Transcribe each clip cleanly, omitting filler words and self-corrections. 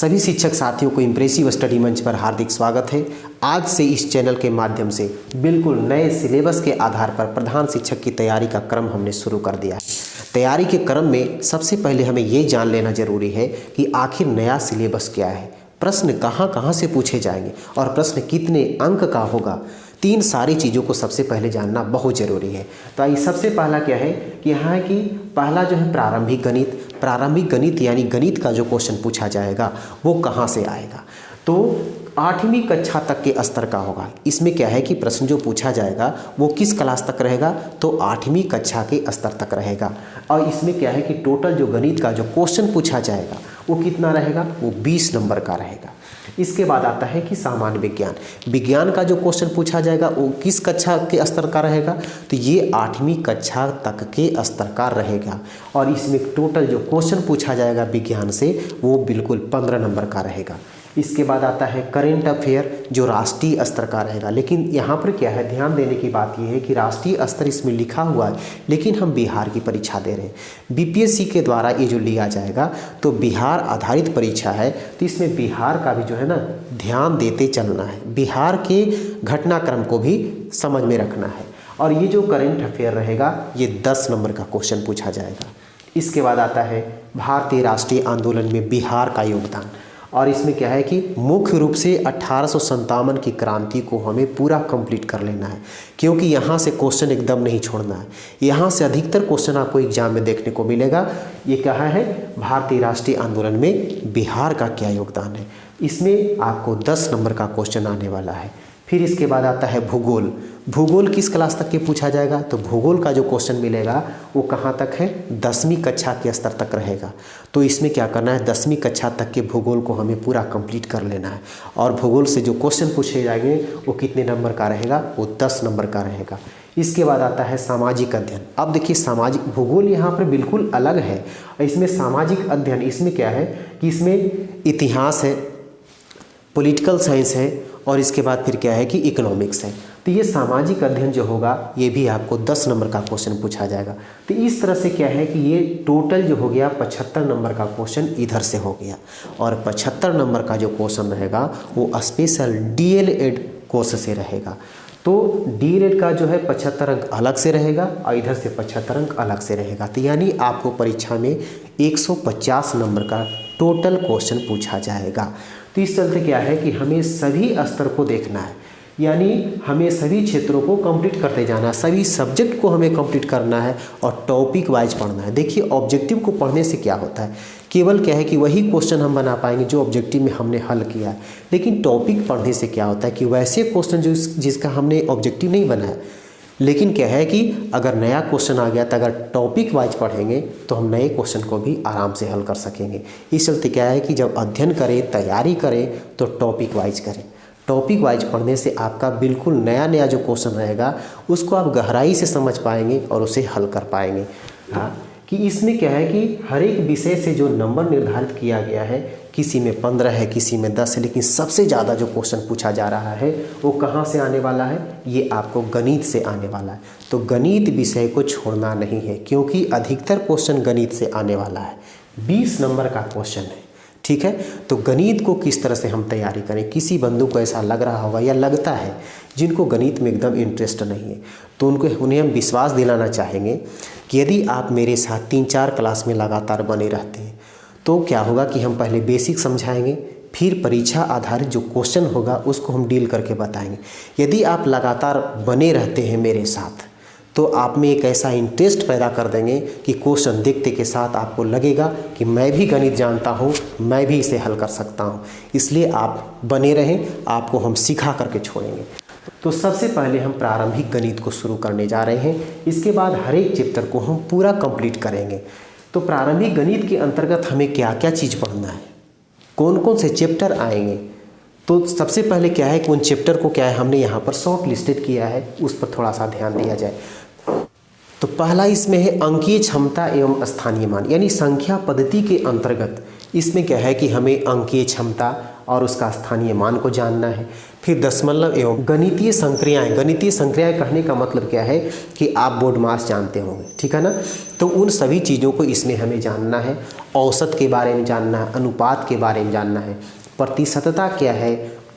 सभी शिक्षक साथियों को इम्प्रेसिव स्टडी मंच पर हार्दिक स्वागत है। आज से इस चैनल के माध्यम से बिल्कुल नए सिलेबस के आधार पर प्रधान शिक्षक की तैयारी का क्रम हमने शुरू कर दिया है। तैयारी के क्रम में सबसे पहले हमें ये जान लेना जरूरी है कि आखिर नया सिलेबस क्या है, प्रश्न कहाँ से पूछे जाएंगे और प्रश्न कितने अंक का होगा। तीन सारी चीज़ों को सबसे पहले जानना बहुत ज़रूरी है। तो आइए सबसे पहला क्या है कि यहाँ है कि पहला जो है प्रारंभिक गणित यानी गणित का जो क्वेश्चन पूछा जाएगा वो कहाँ से आएगा। तो 8वीं कक्षा तक के स्तर का होगा। इसमें क्या है कि प्रश्न जो पूछा जाएगा वो किस क्लास तक रहेगा, तो 8वीं कक्षा के स्तर तक रहेगा। और इसमें क्या है कि टोटल जो गणित का जो क्वेश्चन पूछा जाएगा वो कितना रहेगा, वो 20 नंबर का रहेगा। इसके बाद आता है कि सामान्य विज्ञान का जो क्वेश्चन पूछा जाएगा वो किस कक्षा के स्तर का रहेगा, तो ये 8वीं कक्षा तक के स्तर का रहेगा। और इसमें टोटल जो क्वेश्चन पूछा जाएगा विज्ञान से वो बिल्कुल 15 नंबर का रहेगा। इसके बाद आता है करेंट अफेयर जो राष्ट्रीय स्तर का रहेगा। लेकिन यहाँ पर क्या है, ध्यान देने की बात यह है कि राष्ट्रीय स्तर इसमें लिखा हुआ है, लेकिन हम बिहार की परीक्षा दे रहे हैं। बीपीएससी के द्वारा ये जो लिया जाएगा तो बिहार आधारित परीक्षा है, तो इसमें बिहार का भी जो है ना ध्यान देते चलना है, बिहार के घटनाक्रम को भी समझ में रखना है। और ये जो करेंट अफेयर रहेगा ये 10 नंबर का क्वेश्चन पूछा जाएगा। इसके बाद आता है भारतीय राष्ट्रीय आंदोलन में बिहार का योगदान। और इसमें क्या है कि मुख्य रूप से 1857 की क्रांति को हमें पूरा कंप्लीट कर लेना है, क्योंकि यहाँ से क्वेश्चन एकदम नहीं छोड़ना है। यहाँ से अधिकतर क्वेश्चन आपको एग्जाम में देखने को मिलेगा। ये कहा है भारतीय राष्ट्रीय आंदोलन में बिहार का क्या योगदान है, इसमें आपको 10 नंबर का क्वेश्चन आने वाला है। फिर इसके बाद आता है भूगोल किस क्लास तक के पूछा जाएगा, तो भूगोल का जो क्वेश्चन मिलेगा वो कहाँ तक है, 10वीं कक्षा के स्तर तक रहेगा। तो इसमें क्या करना है, 10वीं कक्षा तक के भूगोल को हमें पूरा कंप्लीट कर लेना है। और भूगोल से जो क्वेश्चन पूछे जाएंगे वो कितने नंबर का रहेगा, वो 10 नंबर का रहेगा। इसके बाद आता है सामाजिक अध्ययन। अब देखिए सामाजिक भूगोल यहाँ पर बिल्कुल अलग है, इसमें सामाजिक अध्ययन इसमें क्या है कि इसमें इतिहास है, पॉलिटिकल साइंस है और इसके बाद फिर क्या है कि इकोनॉमिक्स है। तो ये सामाजिक अध्ययन जो होगा ये भी आपको 10 नंबर का क्वेश्चन पूछा जाएगा। तो इस तरह से क्या है कि ये टोटल जो हो गया 75 नंबर का क्वेश्चन इधर से हो गया। और 75 नंबर का जो क्वेश्चन रहेगा वो स्पेशल डीएलएड कोर्स से रहेगा। तो डीएलएड का जो है 75 अंक अलग से रहेगा और इधर से 75 अंक अलग से रहेगा। तो यानी आपको परीक्षा में 150 नंबर का टोटल क्वेश्चन पूछा जाएगा। तो इस चलते क्या है कि हमें सभी स्तर को देखना है, यानी हमें सभी क्षेत्रों को कंप्लीट करते जाना है, सभी सब्जेक्ट को हमें कंप्लीट करना है और टॉपिक वाइज पढ़ना है। देखिए ऑब्जेक्टिव को पढ़ने से क्या होता है, केवल क्या है कि वही क्वेश्चन हम बना पाएंगे जो ऑब्जेक्टिव में हमने हल किया है। लेकिन टॉपिक पढ़ने से क्या होता है कि वैसे क्वेश्चन जो जिसका हमने ऑब्जेक्टिव नहीं बनाया, लेकिन क्या है कि अगर नया क्वेश्चन आ गया तो अगर टॉपिक वाइज पढ़ेंगे तो हम नए क्वेश्चन को भी आराम से हल कर सकेंगे। इस चलते क्या है कि जब अध्ययन करें, तैयारी करें तो टॉपिक वाइज करें। टॉपिक वाइज पढ़ने से आपका बिल्कुल नया जो क्वेश्चन रहेगा उसको आप गहराई से समझ पाएंगे और उसे हल कर पाएंगे। हाँ कि इसमें क्या है कि हर एक विषय से जो नंबर निर्धारित किया गया है, किसी में 15 है, किसी में 10 है, लेकिन सबसे ज़्यादा जो क्वेश्चन पूछा जा रहा है वो कहाँ से आने वाला है, ये आपको गणित से आने वाला है। तो गणित विषय को छोड़ना नहीं है, क्योंकि अधिकतर क्वेश्चन गणित से आने वाला है। 20 नंबर का क्वेश्चन है, ठीक है। तो गणित को किस तरह से हम तैयारी करें, किसी बंधु को ऐसा लग रहा होगा या लगता है जिनको गणित में एकदम इंटरेस्ट नहीं है, तो उन्हें हम विश्वास दिलाना चाहेंगे कि यदि आप मेरे साथ 3-4 क्लास में लगातार बने रहते हैं तो क्या होगा कि हम पहले बेसिक समझाएंगे, फिर परीक्षा आधारित जो क्वेश्चन होगा उसको हम डील करके बताएंगे। यदि आप लगातार बने रहते हैं मेरे साथ तो आप में एक ऐसा इंटरेस्ट पैदा कर देंगे कि क्वेश्चन देखते के साथ आपको लगेगा कि मैं भी गणित जानता हूँ, मैं भी इसे हल कर सकता हूँ। इसलिए आप बने रहें, आपको हम सिखा करके छोड़ेंगे। तो सबसे पहले हम प्रारंभिक गणित को शुरू करने जा रहे हैं। इसके बाद हर एक चैप्टर को हम पूरा कंप्लीट करेंगे। तो प्रारंभिक गणित के अंतर्गत हमें क्या क्या चीज़ पढ़ना है, कौन कौन से चैप्टर आएंगे, तो सबसे पहले क्या है कि उन चैप्टर को क्या है हमने यहाँ पर शॉर्ट लिस्टेड किया है, उस पर थोड़ा सा ध्यान दिया जाए। तो पहला इसमें है अंकीय क्षमता एवं स्थानीय मान, यानी संख्या पद्धति के अंतर्गत इसमें क्या है कि हमें अंकीय क्षमता और उसका स्थानीय मान को जानना है। फिर दशमलव एवं गणितीय संक्रियाएं। गणितीय संक्रियाएं कहने का मतलब क्या है कि आप बोर्ड मास जानते होंगे, ठीक है ना। तो उन सभी चीज़ों को इसमें हमें जानना है। औसत के बारे में जानना है, अनुपात के बारे में जानना है, प्रतिशतता क्या है,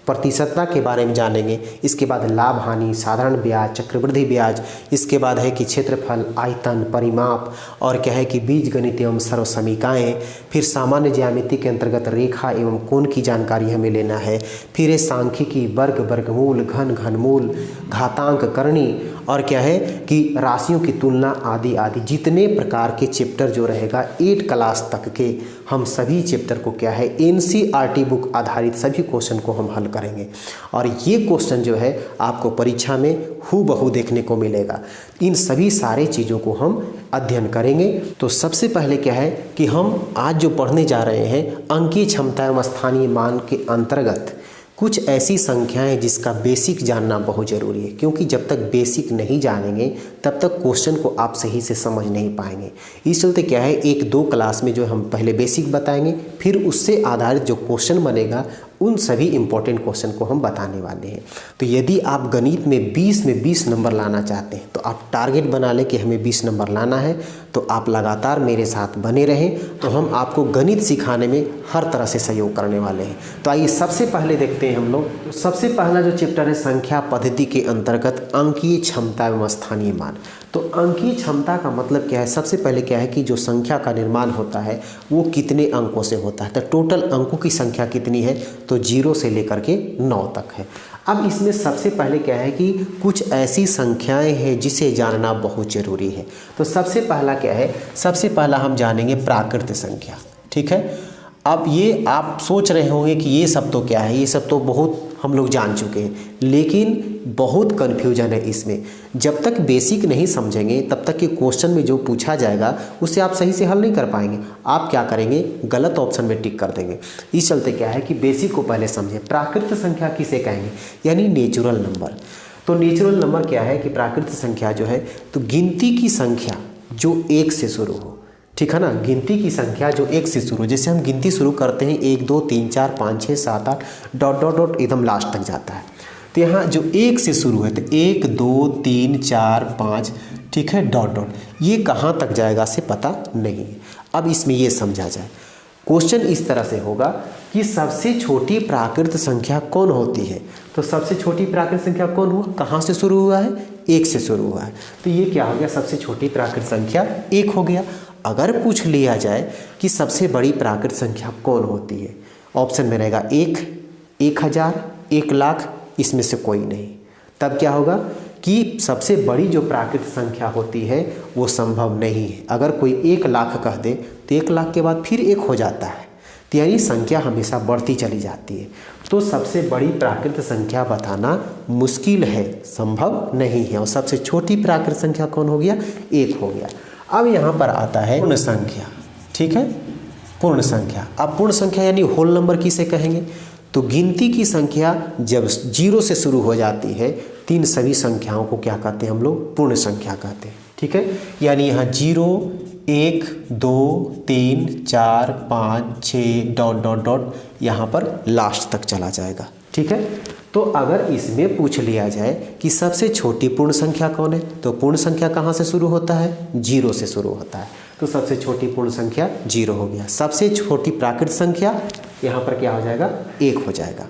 प्रतिशतता के बारे में जानेंगे। इसके बाद लाभ हानि, साधारण ब्याज, चक्रवृद्धि ब्याज। इसके बाद है कि क्षेत्रफल, आयतन, परिमाप, और क्या है कि बीजगणित एवं सर्वसमीकाएँ। फिर सामान्य ज्यामिति के अंतर्गत रेखा एवं कोण की जानकारी हमें लेना है। फिर है सांख्यिकी, वर्ग, वर्गमूल, घन, घनमूल, घातांक, करणी, और क्या है कि राशियों की तुलना आदि आदि। जितने प्रकार के चैप्टर जो रहेगा 8 क्लास तक के, हम सभी चैप्टर को क्या है एनसीईआरटी बुक आधारित सभी क्वेश्चन को हम हल करेंगे। और ये क्वेश्चन जो है आपको परीक्षा में हूबहू देखने को मिलेगा। इन सभी सारे चीज़ों को हम अध्ययन करेंगे। तो सबसे पहले क्या है कि हम आज जो पढ़ने जा रहे हैं अंकीय क्षमता एवं स्थानीय मान के अंतर्गत कुछ ऐसी संख्याएं जिसका बेसिक जानना बहुत ज़रूरी है, क्योंकि जब तक बेसिक नहीं जानेंगे तब तक क्वेश्चन को आप सही से समझ नहीं पाएंगे। इस चलते क्या है 1-2 क्लास में जो हम पहले बेसिक बताएंगे, फिर उससे आधारित जो क्वेश्चन बनेगा उन सभी इंपॉर्टेंट क्वेश्चन को हम बताने वाले हैं। तो यदि आप गणित में 20 नंबर लाना चाहते हैं तो आप टारगेट बना लें कि हमें 20 नंबर लाना है, तो आप लगातार मेरे साथ बने रहें। तो हम आपको गणित सिखाने में हर तरह से सहयोग करने वाले हैं। तो आइए सबसे पहले देखते हैं हम लोग। सबसे पहला जो चैप्टर है संख्या पद्धति के अंतर्गत अंकीय क्षमता एवं स्थानीय मान। तो अंकीय क्षमता का मतलब क्या है? सबसे पहले क्या है कि जो संख्या का निर्माण होता है वो कितने अंकों से होता है। तो टोटल अंकों की संख्या कितनी है? तो 0 से लेकर के 9 तक है। अब इसमें सबसे पहले क्या है कि कुछ ऐसी संख्याएं हैं जिसे जानना बहुत ज़रूरी है। तो सबसे पहला क्या है? सबसे पहला हम जानेंगे प्राकृत संख्या, ठीक है। अब ये आप सोच रहे होंगे कि ये सब तो क्या है, ये सब तो बहुत हम लोग जान चुके हैं, लेकिन बहुत कन्फ्यूजन है इसमें। जब तक बेसिक नहीं समझेंगे तब तक कि क्वेश्चन में जो पूछा जाएगा उससे आप सही से हल नहीं कर पाएंगे। आप क्या करेंगे? गलत ऑप्शन में टिक कर देंगे। इस चलते क्या है कि बेसिक को पहले समझें। प्राकृत संख्या किसे कहेंगे? यानी नेचुरल नंबर। तो नेचुरल नंबर क्या है कि प्राकृत संख्या जो है तो गिनती की संख्या जो 1 से शुरू हो, ठीक है ना। गिनती की संख्या जो 1 से शुरू हो, जैसे हम गिनती शुरू करते हैं 1 2 3 4 5 6 7 8 डॉट डॉट डॉट एकदम लास्ट तक जाता है। तो यहाँ जो 1 से शुरू है तो 1 2 3 4 5, ठीक है, डॉट डॉट, ये कहाँ तक जाएगा से पता नहीं है। अब इसमें ये समझा जाए। क्वेश्चन इस तरह से होगा कि सबसे छोटी प्राकृत संख्या कौन होती है? तो सबसे छोटी प्राकृत संख्या कौन हुआ? कहाँ से शुरू हुआ है? 1 से शुरू हुआ है। तो ये क्या हो गया? सबसे छोटी प्राकृत संख्या 1 हो गया। अगर पूछ लिया जाए कि सबसे बड़ी प्राकृत संख्या कौन होती है, ऑप्शन में रहेगा 1, 1000, 1 लाख, इसमें से कोई नहीं। तब क्या होगा कि सबसे बड़ी जो प्राकृत संख्या होती है वो संभव नहीं है। अगर कोई 1 लाख कह दे तो 1 लाख के बाद फिर 1 हो जाता है, तो यानी संख्या हमेशा बढ़ती चली जाती है। तो सबसे बड़ी प्राकृत संख्या बताना मुश्किल है, संभव नहीं है। और सबसे छोटी प्राकृत संख्या कौन हो गया? 1 हो गया। अब यहाँ पर आता है पूर्ण संख्या, ठीक है, पूर्ण संख्या। अब पूर्ण संख्या यानी होल नंबर किसे कहेंगे? तो गिनती की संख्या जब 0 से शुरू हो जाती है तो इन सभी संख्याओं को क्या कहते हैं हम लोग? पूर्ण संख्या कहते हैं, ठीक है। यानी यहाँ 0 1 2 3 4 5 6 डॉट डॉट डॉट यहाँ पर लास्ट तक चला जाएगा, ठीक है। तो अगर इसमें पूछ लिया जाए कि सबसे छोटी पूर्ण संख्या कौन है, तो पूर्ण संख्या कहाँ से शुरू होता है? 0 से शुरू होता है। तो सबसे छोटी पूर्ण संख्या 0 हो गया। सबसे छोटी प्राकृत संख्या यहाँ पर क्या हो जाएगा? 1 हो जाएगा।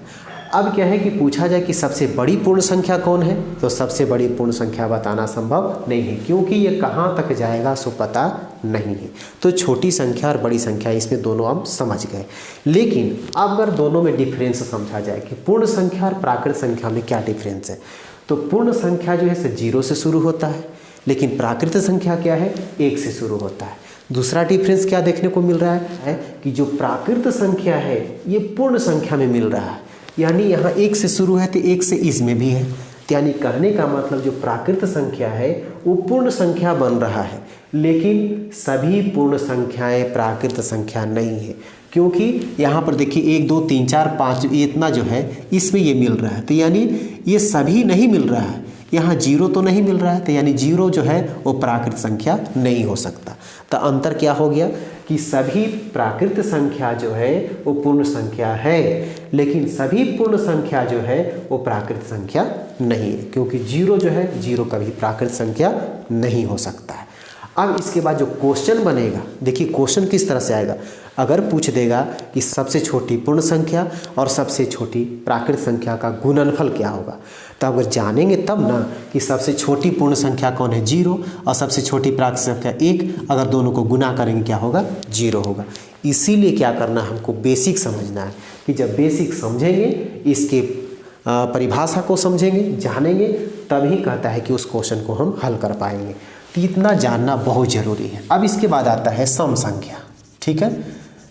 अब क्या है कि पूछा जाए कि सबसे बड़ी पूर्ण संख्या कौन है, तो सबसे बड़ी पूर्ण संख्या बताना संभव नहीं है, क्योंकि ये कहाँ तक जाएगा सो पता नहीं है। तो छोटी संख्या और बड़ी संख्या इसमें दोनों हम समझ गए। लेकिन अब अगर दोनों में डिफरेंस समझा जाए कि पूर्ण संख्या और प्राकृत संख्या में क्या डिफरेंस है, तो पूर्ण संख्या जो है 0 से शुरू होता है, लेकिन प्राकृत संख्या क्या है? 1 से शुरू होता है। दूसरा डिफरेंस क्या देखने को मिल रहा है कि जो प्राकृत संख्या है ये पूर्ण संख्या में मिल रहा है, यानी यहाँ 1 से शुरू है तो 1 से इसमें भी है। यानी कहने का मतलब जो प्राकृत संख्या है वो पूर्ण संख्या बन रहा है, लेकिन सभी पूर्ण संख्याएं प्राकृत संख्या नहीं है, क्योंकि यहाँ पर देखिए 1 2 3 4 5 इतना जो है इसमें ये मिल रहा है। तो यानी ये सभी नहीं मिल रहा है, यहाँ जीरो तो नहीं मिल रहा है, तो यानी जीरो जो है वो प्राकृत संख्या नहीं हो सकता। तो अंतर क्या हो गया कि सभी प्राकृत संख्या जो है वो पूर्ण संख्या है, लेकिन सभी पूर्ण संख्या जो है वो प्राकृत संख्या नहीं है, क्योंकि जीरो जो है, जीरो कभी प्राकृत संख्या नहीं हो सकता है। अब इसके बाद जो क्वेश्चन बनेगा, देखिए क्वेश्चन किस तरह से आएगा। अगर पूछ देगा कि सबसे छोटी पूर्ण संख्या और सबसे छोटी प्राकृत संख्या का गुणनफल क्या होगा, तो अगर जानेंगे तब ना कि सबसे छोटी पूर्ण संख्या कौन है, जीरो, और सबसे छोटी प्राकृत संख्या एक, अगर दोनों को गुना करेंगे क्या होगा, जीरो होगा। इसीलिए क्या करना है, हमको बेसिक समझना है कि जब बेसिक समझेंगे, इसके परिभाषा को समझेंगे, जानेंगे, तभी कहता है कि उस क्वेश्चन को हम हल कर पाएंगे। तो इतना जानना बहुत ज़रूरी है। अब इसके बाद आता है सम संख्या। ठीक है,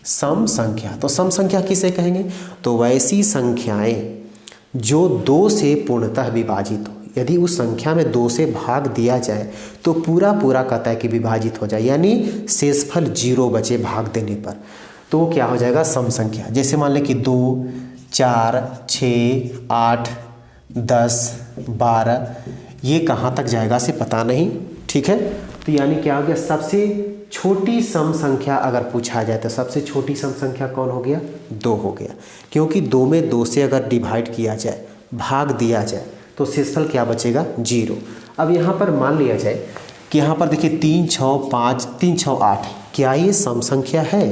सम संख्या। तो सम संख्या किसे कहेंगे, तो वैसी संख्याएं जो दो से पूर्णतः विभाजित हो। यदि उस संख्या में दो से भाग दिया जाए तो पूरा पूरा कहता है कि विभाजित हो जाए, यानी शेषफल जीरो बचे भाग देने पर, तो वो क्या हो जाएगा, सम संख्या। जैसे मान लें कि 2, 4, 6, 8, 10, 12, ये कहाँ तक जाएगा से पता नहीं। ठीक है, तो यानी क्या हो गया, सबसे छोटी सम संख्या अगर पूछा जाए तो सबसे छोटी सम संख्या कौन हो गया, 2 हो गया, क्योंकि 2 में 2 से अगर डिवाइड किया जाए, भाग दिया जाए, तो शेषफल क्या बचेगा, 0। अब यहाँ पर मान लिया जाए कि यहाँ पर देखिए 3, 6, 5, 3, 6, 8, क्या ये सम संख्या है।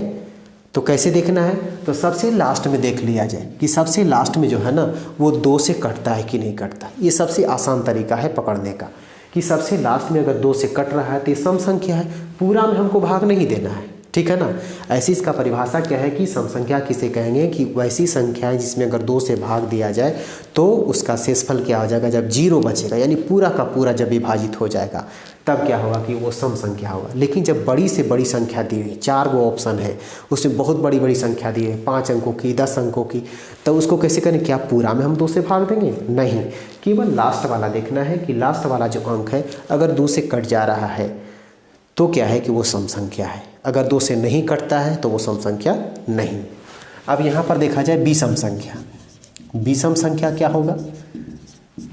तो कैसे देखना है, तो सबसे लास्ट में देख लिया जाए कि सबसे लास्ट में जो है ना वो 2 से कटता है कि नहीं कटता। ये सबसे आसान तरीका है पकड़ने का कि सबसे लास्ट में अगर 2 से कट रहा है तो ये सम संख्या है, पूरा में हमको भाग नहीं देना है। ठीक है ना। ऐसी इसका परिभाषा क्या है कि सम संख्या किसे कहेंगे कि वैसी संख्या है जिसमें अगर 2 से भाग दिया जाए तो उसका शेषफल क्या हो जाएगा, जब 0 बचेगा, यानी पूरा का पूरा जब विभाजित हो जाएगा तब क्या होगा कि वो सम संख्या होगा। लेकिन जब बड़ी से बड़ी संख्या दी हुई है, 4 गो ऑप्शन है, उसमें बहुत बड़ी बड़ी संख्या दी है, 5 अंकों की, 10 अंकों की, तो उसको कैसे करें, क्या पूरा में हम 2 से भाग देंगे, नहीं, केवल लास्ट वाला देखना है कि लास्ट वाला जो अंक है अगर 2 से कट जा रहा है तो क्या है कि वो सम संख्या है, अगर 2 से नहीं कटता है तो वो सम संख्या नहीं। अब यहाँ पर देखा जाए विषम संख्या। विषम संख्या क्या होगा,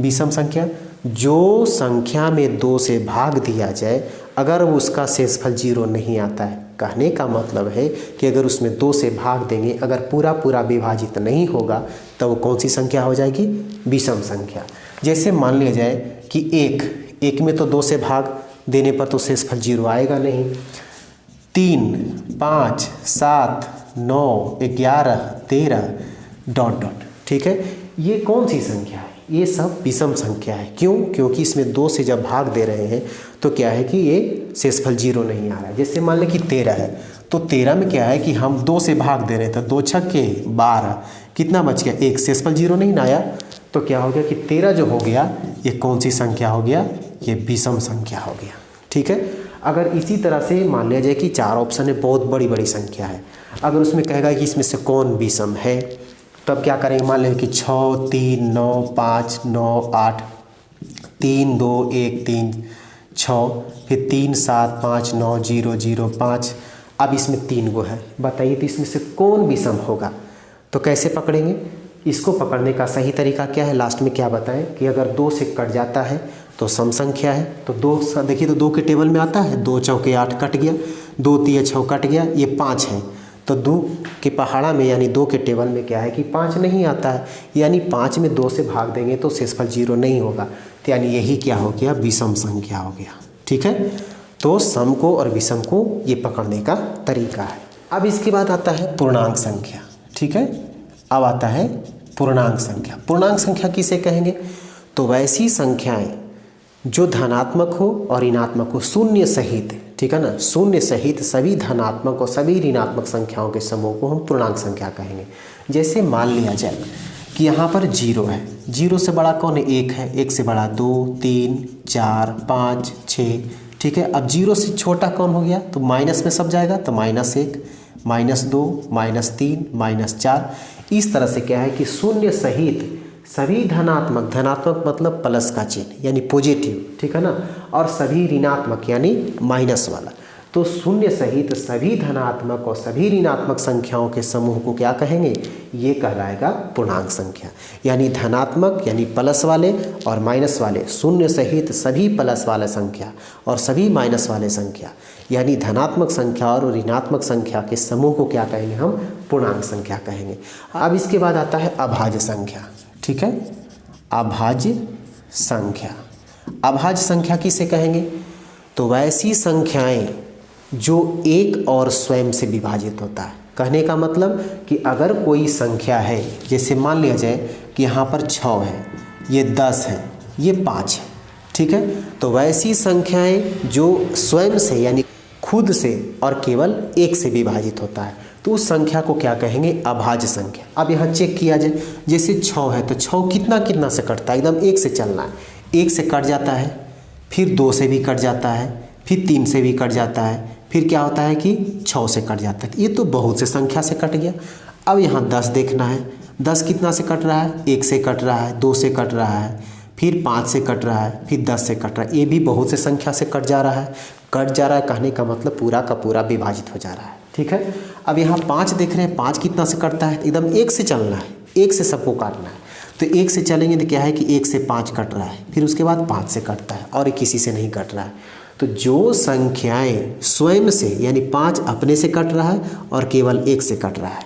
विषम संख्या जो संख्या में 2 से भाग दिया जाए अगर उसका शेषफल 0 नहीं आता है। कहने का मतलब है कि अगर उसमें 2 से भाग देंगे, अगर पूरा पूरा विभाजित नहीं होगा तो वो कौन सी संख्या हो जाएगी, विषम संख्या। जैसे मान लिया जाए कि 1 में तो 2 से भाग देने पर तो शेषफल 0 आएगा नहीं। 3, 5, 7, 9, 11, 13 ... ठीक है, ये कौन सी संख्या है, ये सब विषम संख्या है। क्यों, क्योंकि इसमें 2 से जब भाग दे रहे हैं तो क्या है कि ये शेषफल 0 नहीं आ रहा है। जैसे मान लें कि 13 है तो 13 में क्या है कि हम 2 से भाग दे रहे हैं तो 2 छक्के 12, कितना बच गया, 1, शेषफल 0 नहीं ना आया, तो क्या हो गया कि 13 जो हो गया ये कौन सी संख्या हो गया, ये विषम संख्या हो गया। ठीक है। अगर इसी तरह से मान लिया जाए कि 4 ऑप्शन है, बहुत बड़ी बड़ी संख्या है, अगर उसमें कहेगा कि इसमें से कौन विषम है, तब क्या करेंगे, मान लें कि 6, 3, 9, 5, 9, 8, 3, 2, 1, 3, 6, फिर 3, 7, 5, 9, 0, 0, 5। अब इसमें 3 गो है, बताइए तो इसमें से कौन विषम होगा। तो कैसे पकड़ेंगे, इसको पकड़ने का सही तरीका क्या है, लास्ट में क्या बताएं कि अगर 2 से कट जाता है तो सम संख्या है। तो 2 देखिए तो 2 के टेबल में आता है, 2 चौके 8 कट गया, 2 तिये 6 कट गया, ये 5 है, तो 2 के पहाड़ा में यानी 2 के टेबल में क्या है कि 5 नहीं आता है, यानी 5 में 2 से भाग देंगे तो शेषफल 0 नहीं होगा, तो यानी यही क्या हो गया, विषम संख्या हो गया। ठीक है, तो सम को और विषम को ये पकड़ने का तरीका है। अब इसके बाद आता है पूर्णांक संख्या। ठीक है, अब आता है पूर्णांक संख्या। पूर्णांक संख्या किसे कहेंगे, तो वैसी संख्याएं जो धनात्मक हो और ऋणात्मक हो, शून्य सहित। ठीक है ना, शून्य सहित सभी धनात्मक और सभी ऋणात्मक संख्याओं के समूह को हम पूर्णांक संख्या कहेंगे। जैसे मान लिया जाए कि यहाँ पर 0 है, 0 से बड़ा कौन है, 1 है, 1 से बड़ा 2, 3, 4, 5, 6। ठीक है, अब 0 से छोटा कौन हो गया, तो माइनस में सब जाएगा, तो -1, -2, -3, -4। इस तरह से क्या है कि शून्य सहित सभी धनात्मक, धनात्मक मतलब प्लस का चिन्ह यानी पॉजिटिव, ठीक है ना, और सभी ऋणात्मक यानी माइनस वाला, तो शून्य सहित सभी धनात्मक और सभी ऋणात्मक संख्याओं के समूह को क्या कहेंगे, ये कहलाएगा पूर्णांक संख्या। यानी धनात्मक यानी प्लस वाले और माइनस वाले, शून्य सहित सभी प्लस वाले संख्या और सभी माइनस वाले संख्या, यानी धनात्मक संख्या और ऋणात्मक संख्या के समूह को क्या कहेंगे हम, पूर्णांक संख्या कहेंगे। अब इसके बाद आता है अभाज्य संख्या। ठीक है, अभाज्य संख्या। अभाज्य संख्या किसे कहेंगे, तो वैसी संख्याएं जो एक और स्वयं से विभाजित होता है। कहने का मतलब कि अगर कोई संख्या है, जैसे मान लिया जाए कि यहाँ पर 6 है, ये 10 है, ये 5 है। ठीक है, तो वैसी संख्याएं जो स्वयं से यानी खुद से और केवल एक से विभाजित होता है, तो उस संख्या को क्या कहेंगे, अभाज्य संख्या। अब यहाँ चेक किया जाए, जैसे 6 है तो 6 कितना कितना से कटता है, एकदम 1 से चलना है, 1 से कट जाता है, फिर 2 से भी कट जाता है, फिर 3 से भी कट जाता है, फिर क्या होता है कि 6 से कट जाता है। ये तो बहुत से संख्या से कट गया। अब यहाँ 10 देखना है, 10 कितना से कट रहा है, 1 से कट रहा है, 2 से कट रहा है, फिर 5 से कट रहा है, फिर 10 से कट रहा है। ये भी बहुत से संख्या से कट जा रहा है। कट जा रहा है कहने का मतलब पूरा का पूरा विभाजित हो जा रहा है। ठीक है, अब यहाँ 5 देख रहे हैं, 5 कितना से कटता है, एकदम 1 से चलना है, 1 से सबको काटना है। तो 1 से चलेंगे तो क्या है कि 1 से 5 कट रहा है, फिर उसके बाद 5 से कटता है और किसी से नहीं कट रहा है। तो जो संख्याएं स्वयं से यानी 5 अपने से कट रहा है और केवल 1 से कट रहा है,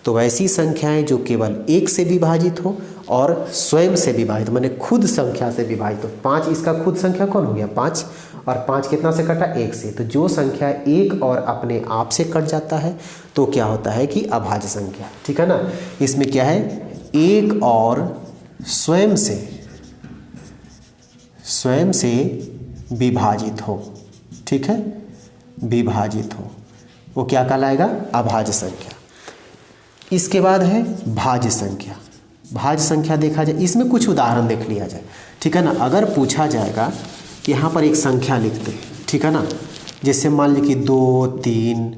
तो वैसी संख्याएं जो केवल 1 से विभाजित हो और स्वयं से विभाजित, माने खुद संख्या से विभाजित हो। 5 इसका खुद संख्या कौन हो गया, 5, और 5 कितना से कटा, 1 से। तो जो संख्या 1 और अपने आप से कट जाता है तो क्या होता है कि अभाज्य संख्या। ठीक है ना, इसमें क्या है, 1 और स्वयं से विभाजित हो। ठीक है, विभाजित हो, वो क्या कहलाएगा, अभाज्य संख्या। इसके बाद है भाज्य संख्या। भाज्य संख्या देखा जाए, इसमें कुछ उदाहरण देख लिया जाए। ठीक है ना, अगर पूछा जाएगा कि यहाँ पर एक संख्या लिखते हैं, ठीक है ना, जैसे मान लीजिए कि 2, 3,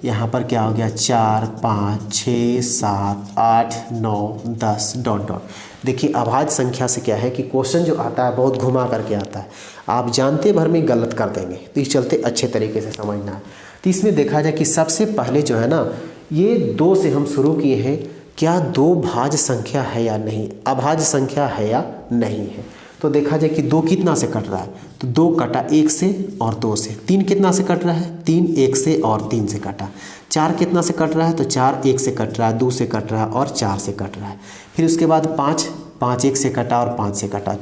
यहाँ पर क्या हो गया, 4, 5, 6, 7, 8, 9, 10 डॉट डॉट। देखिए अभाज्य संख्या से क्या है कि क्वेश्चन जो आता है बहुत घुमा करके आता है, आप जानते भर में गलत कर देंगे, तो इस चलते अच्छे तरीके से समझना है। तो इसमें देखा जाए कि सबसे पहले जो है ना, ये 2 से हम शुरू किए हैं, क्या 2 भाज्य संख्या है या नहीं, अभाज्य संख्या है या नहीं है। तो देखा जाए कि 2 कितना से कट रहा है, तो 2 कटा 1 से और 2 से। 3 कितना से कट रहा है, 3 1 से और 3 से कटा। 4 कितना से कट रहा है, तो 4 1 से कट रहा है, 2 से कट रहा है और 4 से कट रहा है। फिर उसके बाद 5 1 से कटा और 5 से कटा।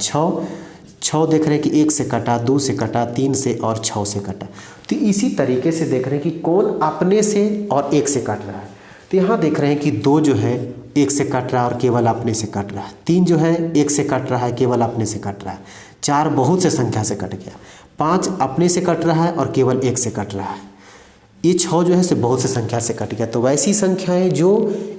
6 देख रहे हैं कि 1 से कटा, 2 से कटा, 3 से और 6 से कटा। तो इसी तरीके से देख रहे हैं कि कौन अपने से और 1 से कट रहा है। तो यहाँ देख रहे हैं कि 2 जो है 1 से कट रहा है और केवल अपने से कट रहा है। 3 जो है 1 से कट रहा है, केवल अपने से कट रहा है। 4 बहुत से संख्या से कट गया। 5 अपने से कट रहा है और केवल 1 से कट रहा है। ये 6 जो है से बहुत से संख्या से कट गया। तो वैसी संख्याएं जो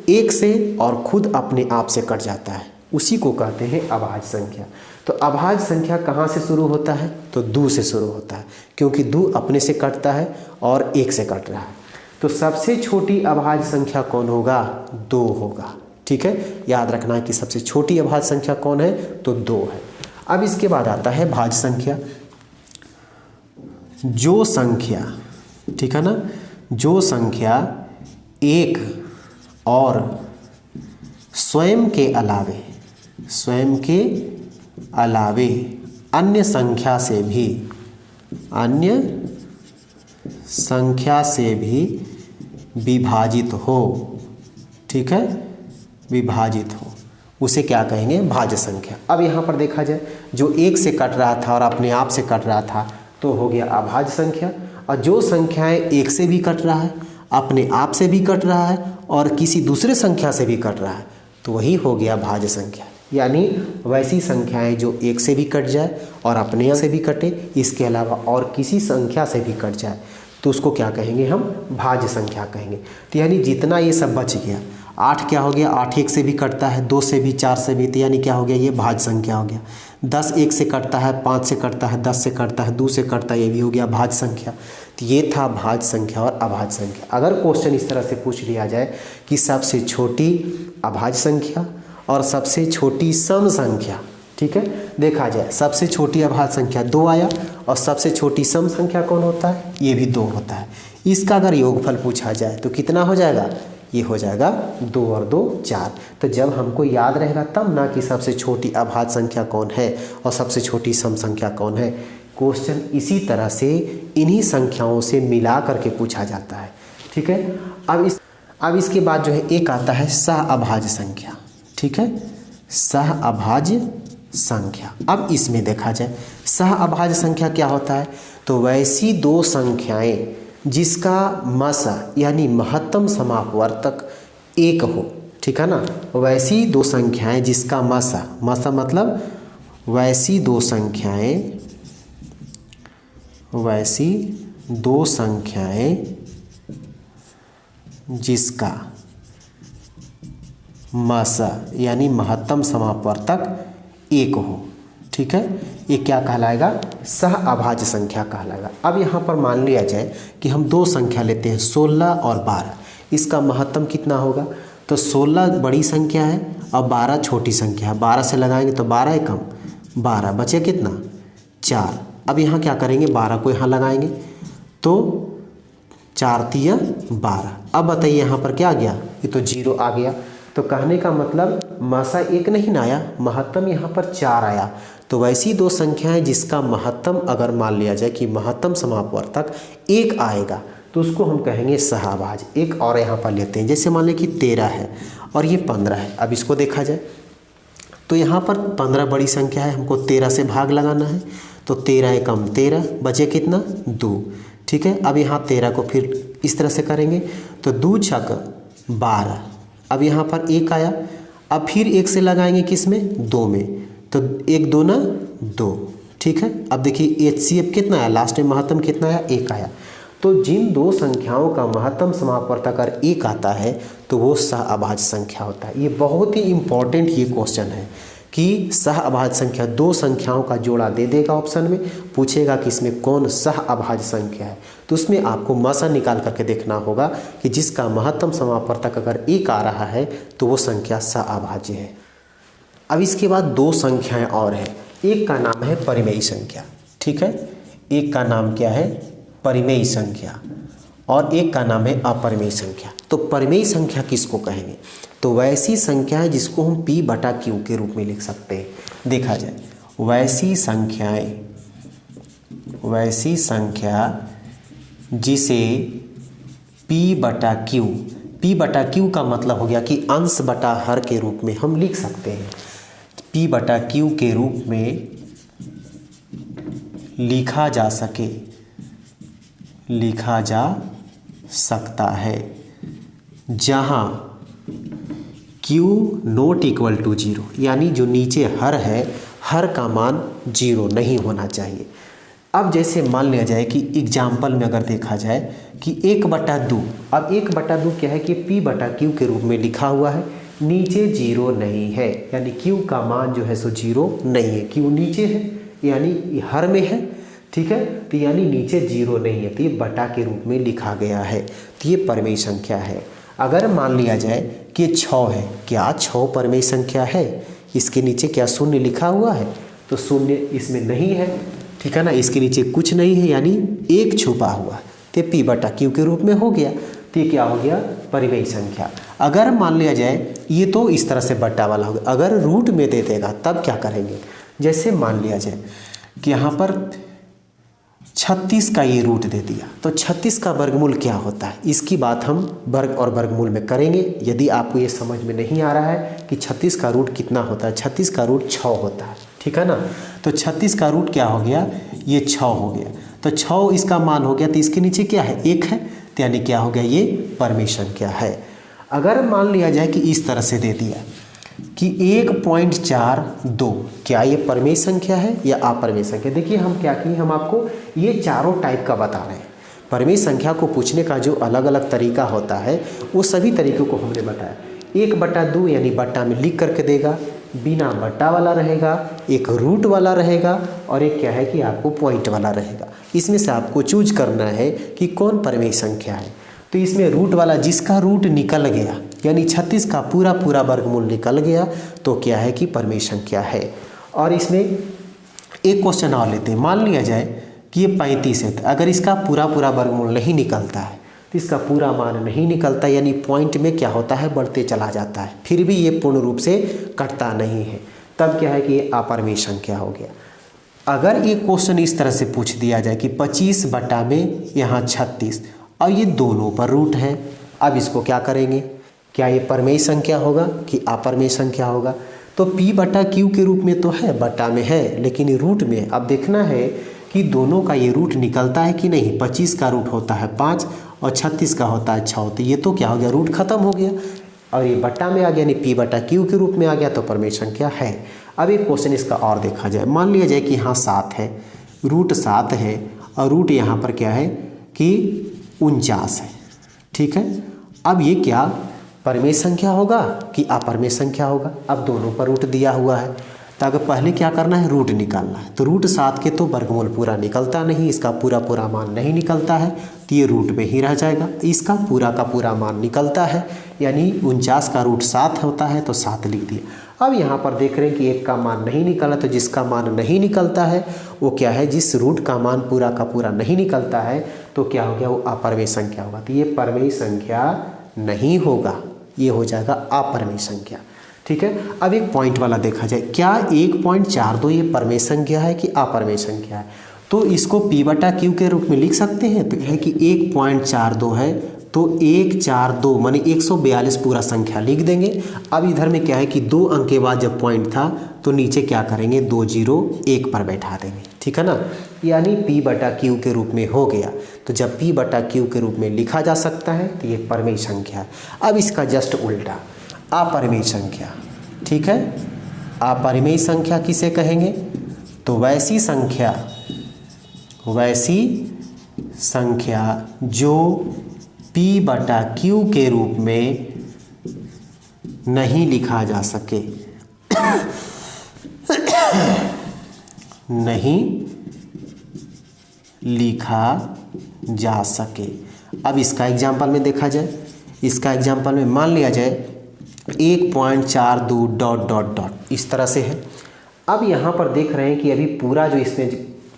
1 से और खुद अपने आप से कट जाता है, उसी को कहते हैं अभाज्य संख्या। तो अभाज्य संख्या कहाँ से शुरू होता है, तो 2 से शुरू होता है, क्योंकि 2 अपने से कटता है और 1 से कट रहा है। तो सबसे छोटी अभाज्य संख्या कौन होगा, 2 होगा। ठीक है, याद रखना है कि सबसे छोटी अभाज्य संख्या कौन है, तो 2 है। अब इसके बाद आता है भाज्य संख्या। जो संख्या, ठीक है ना, जो संख्या 1 और स्वयं के अलावे अन्य संख्या से भी विभाजित हो, ठीक है, विभाजित हो, उसे क्या कहेंगे, भाज्य संख्या। अब यहाँ पर देखा जाए, जो 1 से कट रहा था और अपने आप से कट रहा था तो हो गया अभाज्य संख्या। और जो संख्याएं 1 से भी कट रहा है, अपने आप से भी कट रहा है और किसी दूसरे संख्या से भी कट रहा है, तो वही हो गया भाज्य संख्या। यानी वैसी संख्याएं जो 1 से भी कट जाए और अपने से भी कटे, इसके अलावा और किसी संख्या से भी कट जाए, तो उसको क्या कहेंगे, हम भाज्य संख्या कहेंगे। तो यानी जितना ये सब बच गया, 8 क्या हो गया, 8 1 से भी कटता है, 2 से भी, 4 से भी, तो यानी क्या हो गया, ये भाज्य संख्या हो गया। 10 1 से कटता है, 5 से कटता है, 10 से कटता है, 2 से कटता है, ये भी हो गया भाज्य संख्या। तो ये था भाज्य संख्या और अभाज्य संख्या। अगर क्वेश्चन इस तरह से पूछ लिया जाए कि सबसे छोटी अभाज्य संख्या और सबसे छोटी सम संख्या, ठीक है, देखा जाए सबसे छोटी अभाज्य संख्या 2 आया और सबसे छोटी सम संख्या कौन होता है, ये भी 2 होता है। इसका अगर योगफल पूछा जाए तो कितना हो जाएगा, ये हो जाएगा 2 और 2 4। तो जब हमको याद रहेगा तब ना कि सबसे छोटी अभाज्य संख्या कौन है और सबसे छोटी सम संख्या कौन है। क्वेश्चन इसी तरह से इन्हीं संख्याओं से मिला करके पूछा जाता है, ठीक है। अब इसके बाद जो है एक आता है सहअभाज्य संख्या, ठीक है, सहअभाज्य संख्या। अब इसमें देखा जाए सहअभाज्य संख्या क्या होता है, तो वैसी 2 संख्याएं जिसका मसा यानी महत्तम समापवर्तक 1 हो, ठीक है ना। वैसी 2 संख्याएं जिसका मसा मतलब वैसी 2 संख्याएं जिसका मसा यानी महत्तम समापवर्तक 1 हो, ठीक है, ये क्या कहलाएगा, सहअभाज्य संख्या कहलाएगा। अब यहाँ पर मान लिया जाए कि हम 2 संख्या लेते हैं 16 और 12, इसका महत्तम कितना होगा, तो 16 बड़ी संख्या है और 12 छोटी संख्या है। 12 से लगाएंगे तो 12 कम 12 बचे कितना 4। अब यहाँ क्या करेंगे, 12 को यहाँ लगाएंगे तो 4 तिया 12। अब बताइए यहाँ पर क्या आ गया, ये तो 0 आ गया। तो कहने का मतलब मसा 1 नहीं ना आया, महत्तम यहाँ पर 4 आया। तो वैसी 2 संख्याएं जिसका महत्तम अगर मान लिया जाए कि महत्तम समापवर्तक 1 आएगा तो उसको हम कहेंगे सहअभाज्य। एक और यहाँ पर लेते हैं, जैसे मान लें कि 13 है और ये 15 है। अब इसको देखा जाए तो यहाँ पर 15 बड़ी संख्या है, हमको 13 से भाग लगाना है, तो 13 कम 13 बचे कितना 2, ठीक है। अब यहाँ 13 को फिर इस तरह से करेंगे तो 2 छक 12। अब यहाँ पर 1 आया, अब फिर 1 से लगाएंगे किस में 2 में, तो 1 2 ना 2, ठीक है। अब देखिए HCF कितना आया, लास्ट में महत्तम कितना आया 1 आया। तो जिन 2 संख्याओं का महत्तम समापवर्तक अगर 1 आता है तो वो सहअभाज्य संख्या होता है। ये बहुत ही इंपॉर्टेंट ये क्वेश्चन है कि सहअभाज्य संख्या 2 संख्याओं का जोड़ा दे देगा, ऑप्शन में पूछेगा कि इसमें कौन सहअभाज्य संख्या है, तो उसमें आपको मसा निकाल करके देखना होगा कि जिसका महत्तम समापवर्तक अगर 1 आ रहा है तो वो संख्या सहअभाज्य है। अब इसके बाद 2 संख्याएं और हैं, एक का नाम है परिमेयी संख्या, ठीक है, एक का नाम क्या है परिमेयी संख्या और एक का नाम है अपरिमेयी संख्या। तो परिमेयी संख्या किसको कहेंगे, तो वैसी संख्या है जिसको हम P/Q के रूप में लिख सकते हैं। देखा जाए वैसी संख्या जिसे P/Q का मतलब हो गया कि अंश बटा हर के रूप में हम लिख सकते हैं। P/Q के रूप में लिखा जा सकता है जहां Q नॉट इक्वल टू 0, यानी जो नीचे हर है हर का मान 0 नहीं होना चाहिए। अब जैसे मान लिया जाए कि एग्जाम्पल में अगर देखा जाए कि 1/2, अब 1/2 क्या है कि P/Q के रूप में लिखा हुआ है, नीचे 0 नहीं है, यानी Q का मान जो है सो 0 नहीं है। Q नीचे है यानी हर में है, ठीक है, तो यानी नीचे 0 नहीं है, तो ये बटा के रूप में लिखा गया है, तो ये परिमेयी संख्या है। अगर मान लिया जाए कि 6 है, क्या 6 परिमेयी संख्या है, इसके नीचे क्या शून्य लिखा हुआ है, तो शून्य इसमें नहीं है, ठीक है ना, इसके नीचे कुछ नहीं है यानी 1 छुपा हुआ, तो P/Q के रूप में हो गया, तो ये क्या हो गया परिमेयी संख्या। अगर मान लिया जाए ये तो इस तरह से बट्टा वाला होगा, अगर रूट में दे देगा तब क्या करेंगे, जैसे मान लिया जाए कि यहाँ पर 36 का ये रूट दे दिया, तो 36 का वर्गमूल क्या होता है, इसकी बात हम वर्ग और वर्गमूल में करेंगे। यदि आपको ये समझ में नहीं आ रहा है कि 36 का रूट कितना होता है, 36 का रूट 6 होता है, ठीक है ना, तो 36 का रूट क्या हो गया, ये 6 हो गया, तो 6 इसका मान हो गया, तो इसके नीचे क्या है 1 है, तो यानी क्या हो गया ये परिमेयी संख्या है। अगर मान लिया जाए कि इस तरह से दे दिया कि 1.42, क्या ये परिमेयी संख्या है या अपरिमेयी संख्या। देखिए हम क्या किए, हम आपको ये चारों टाइप का बता रहे हैं। परिमेयी संख्या को पूछने का जो अलग अलग तरीका होता है वो सभी तरीकों को हमने बताया। 1/2 यानी बट्टा में लिख करके देगा, बिना बट्टा वाला रहेगा, एक रूट वाला रहेगा और एक क्या है कि आपको पॉइंट वाला रहेगा। इसमें से आपको चूज करना है कि कौन परिमेयी संख्या है। तो इसमें रूट वाला जिसका रूट निकल गया यानी 36 का पूरा वर्गमूल निकल गया तो क्या है कि परिमेयी संख्या है। और इसमें एक क्वेश्चन और लेते हैं, मान लिया जाए कि ये 35 है, तो अगर इसका पूरा पूरा वर्गमूल नहीं निकलता है तो इसका पूरा मान नहीं निकलता, यानी पॉइंट में क्या होता है, बढ़ते चला जाता है, फिर भी ये पूर्ण रूप से कटता नहीं है, तब क्या है कि ये अपरिमेय संख्या हो गया। अगर ये क्वेश्चन इस तरह से पूछ दिया जाए कि 25 बटा में यहाँ 36 और ये दोनों पर रूट है, अब इसको क्या करेंगे, क्या ये परिमेय संख्या होगा कि अपरिमेय संख्या होगा? तो p बटा q के रूप में तो है, बटा में है, लेकिन ये रूट में अब देखना है कि दोनों का ये रूट निकलता है कि नहीं। 25 का रूट होता है 5 और 36 का होता है 6, तो ये तो क्या हो गया, रूट खत्म हो गया और ये बटा में आ गया, यानी p बटा q के रूप में आ गया, तो परिमेय संख्या है। अब एक क्वेश्चन इसका और देखा जाए, मान लिया जाए कि यहाँ 7 है, रूट 7 है और रूट यहाँ पर क्या है कि 49 है, ठीक है। अब ये क्या परिमेय संख्या होगा कि अपरिमेय संख्या होगा? अब दोनों पर रूट दिया हुआ है, तो अगर पहले क्या करना है, रूट निकालना है। तो रूट 7 के तो वर्गमूल पूरा निकलता नहीं, इसका पूरा पूरा मान नहीं निकलता है, तो ये रूट में ही रह जाएगा। इसका पूरा का पूरा मान निकलता है, यानी 49 का रूट 7 होता है, तो 7 लिख दिया। अब यहाँ पर देख रहे हैं कि एक का मान नहीं निकला, तो जिसका मान नहीं निकलता है वो क्या है, जिस रूट का मान पूरा का पूरा नहीं निकलता है तो क्या हो गया, वो अपरिमेय संख्या होगा। तो ये परिमेय संख्या नहीं होगा, ये हो जाएगा अपरिमेय संख्या, ठीक है। अब एक पॉइंट वाला देखा जाए, क्या 1.42 ये परिमेय संख्या है कि अपरिमेय संख्या है? तो इसको p बटा q के रूप में लिख सकते हैं, तो यह है कि 1.42 है, तो 142 माने 142 पूरा संख्या लिख देंगे। अब इधर में क्या है कि 2 अंक के बाद जब पॉइंट था तो नीचे क्या करेंगे, 2 0 1 पर बैठा देंगे, ठीक है ना, यानी p बटा q के रूप में हो गया। तो जब p बटा q के रूप में लिखा जा सकता है तो ये परिमेय संख्या है। अब इसका जस्ट उल्टा अपरिमेय संख्या, ठीक है। अपरिमेय संख्या किसे कहेंगे, तो वैसी संख्या जो p बटा q के रूप में नहीं लिखा जा सके, नहीं लिखा जा सके। अब इसका एग्जाम्पल में देखा जाए, इसका एग्जाम्पल में मान लिया जाए 1.42 डॉट डॉट डॉट इस तरह से है। अब यहाँ पर देख रहे हैं कि अभी पूरा जो इसमें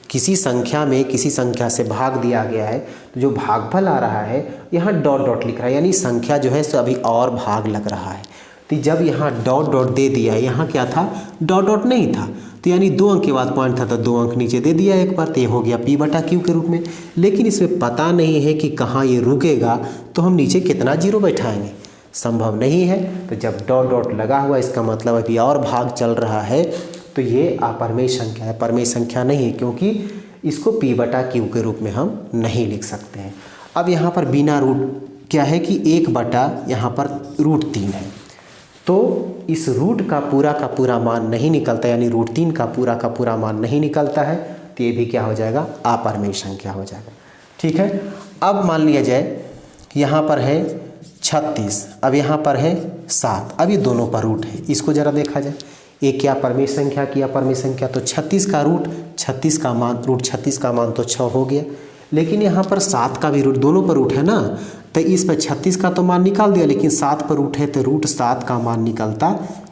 किसी संख्या में किसी संख्या से भाग दिया गया है, तो जो भागफल आ रहा है यहाँ डॉट डॉट लिख रहा है, यानी संख्या जो है सो अभी और भाग लग रहा है। तो जब यहाँ डॉट डॉट दे दिया, यहाँ क्या था, डॉट डॉट नहीं था, तो यानी 2 अंक के बाद पॉइंट था तो 2 अंक नीचे दे दिया एक बार, तो ये हो गया p बटा q के रूप में। लेकिन इसमें पता नहीं है कि कहाँ ये रुकेगा, तो हम नीचे कितना जीरो बैठाएंगे, संभव नहीं है। तो जब डॉट डॉट लगा हुआ इसका मतलब अभी और भाग चल रहा है, तो ये अपरिमेय संख्या है, परिमेय संख्या नहीं है, क्योंकि इसको p बटा q के रूप में हम नहीं लिख सकते हैं। अब यहाँ पर बिना रूट क्या है कि 1 बटा यहाँ पर रूट 3 है, तो इस रूट का पूरा मान नहीं निकलता, यानी रूट 3 का पूरा मान नहीं निकलता है, तो ये भी क्या हो जाएगा, अपरिमेय संख्या हो जाएगा, ठीक है। अब मान लिया जाए यहाँ पर है 36, अब यहाँ पर है 7, अब ये दोनों पर रूट है, इसको ज़रा देखा जाए, एक क्या परिमेय संख्या की अपरिमेय संख्या, तो 36 का रूट 36 का मान, रूट 36 का मान तो 6 हो गया, लेकिन यहाँ पर 7 का भी रूट, दोनों पर रूट है ना, तो इस पर 36 का तो मान निकाल दिया, लेकिन 7 पर रूट है तो रूट 7 का मान निकलता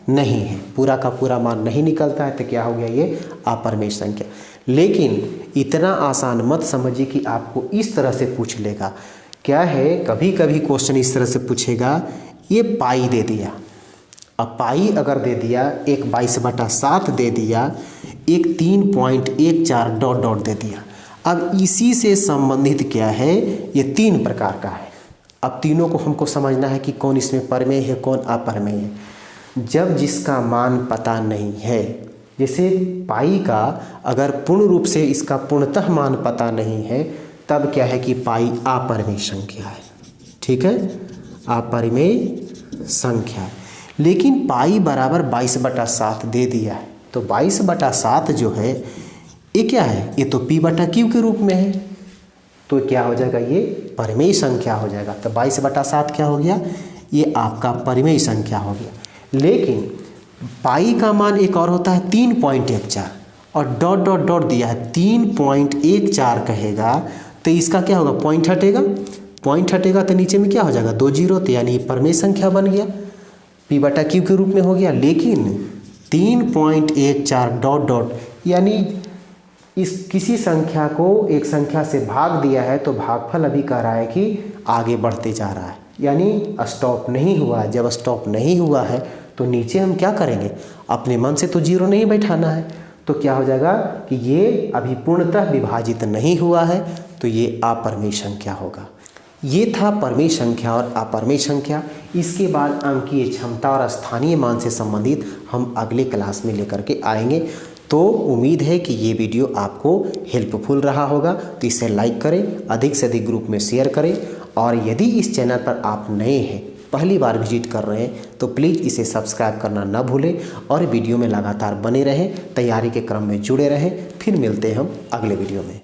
नहीं है, पूरा का पूरा मान नहीं निकलता है, तो क्या हो गया, ये अपरिमेय संख्या। लेकिन इतना आसान मत समझिए कि आपको इस तरह से पूछ लेगा, क्या है कभी कभी क्वेश्चन इस तरह से पूछेगा, ये पाई दे दिया, अब पाई अगर दे दिया, एक 22/7 दे दिया, एक 3.14 डॉट डॉट दे दिया। अब इसी से संबंधित क्या है, ये 3 प्रकार का है। अब तीनों को हमको समझना है कि कौन इसमें परिमेय है, कौन अपरिमेय है। जब जिसका मान पता नहीं है, जैसे पाई का अगर पूर्ण रूप से इसका पूर्णतः मान पता नहीं है, तब क्या है कि पाई अपरिमेय संख्या है, ठीक है, अपरिमेय संख्या। लेकिन पाई बराबर 22/7 दे दिया है, तो 22/7 जो है ये क्या है, ये तो p बटा q के रूप में है, तो क्या हो जाएगा, ये परिमेय संख्या हो जाएगा। तो 22/7 क्या हो गया, ये आपका परिमेय संख्या हो गया। लेकिन पाई का मान एक और होता है 3.14 और डॉट डॉट डॉट दिया है 3.14 कहेगा, तो इसका क्या होगा, पॉइंट हटेगा तो नीचे में क्या हो जाएगा, 2 0, तो यानी परिमेय संख्या बन गया, p बटा q के रूप में हो गया। लेकिन 3.14 डॉट डॉट यानी इस किसी संख्या को एक संख्या से भाग दिया है तो भागफल अभी कह रहा है कि आगे बढ़ते जा रहा है, यानी स्टॉप नहीं हुआ। जब स्टॉप नहीं हुआ है तो नीचे हम क्या करेंगे, अपने मन से तो जीरो नहीं बैठाना है, तो क्या हो जाएगा कि ये अभी पूर्णतः विभाजित नहीं हुआ है, तो ये अपरिमेय संख्या होगा। ये था परिमेय संख्या और अपरिमेय संख्या। इसके बाद अंकीय क्षमता और स्थानीय मान से संबंधित हम अगले क्लास में लेकर के आएंगे। तो उम्मीद है कि ये वीडियो आपको हेल्पफुल रहा होगा, तो इसे लाइक करें, अधिक से अधिक ग्रुप में शेयर करें, और यदि इस चैनल पर आप नए हैं, पहली बार विजिट कर रहे हैं, तो प्लीज़ इसे सब्सक्राइब करना न भूलें और वीडियो में लगातार बने रहें, तैयारी के क्रम में जुड़े रहें। फिर मिलते हैं हम अगले वीडियो में।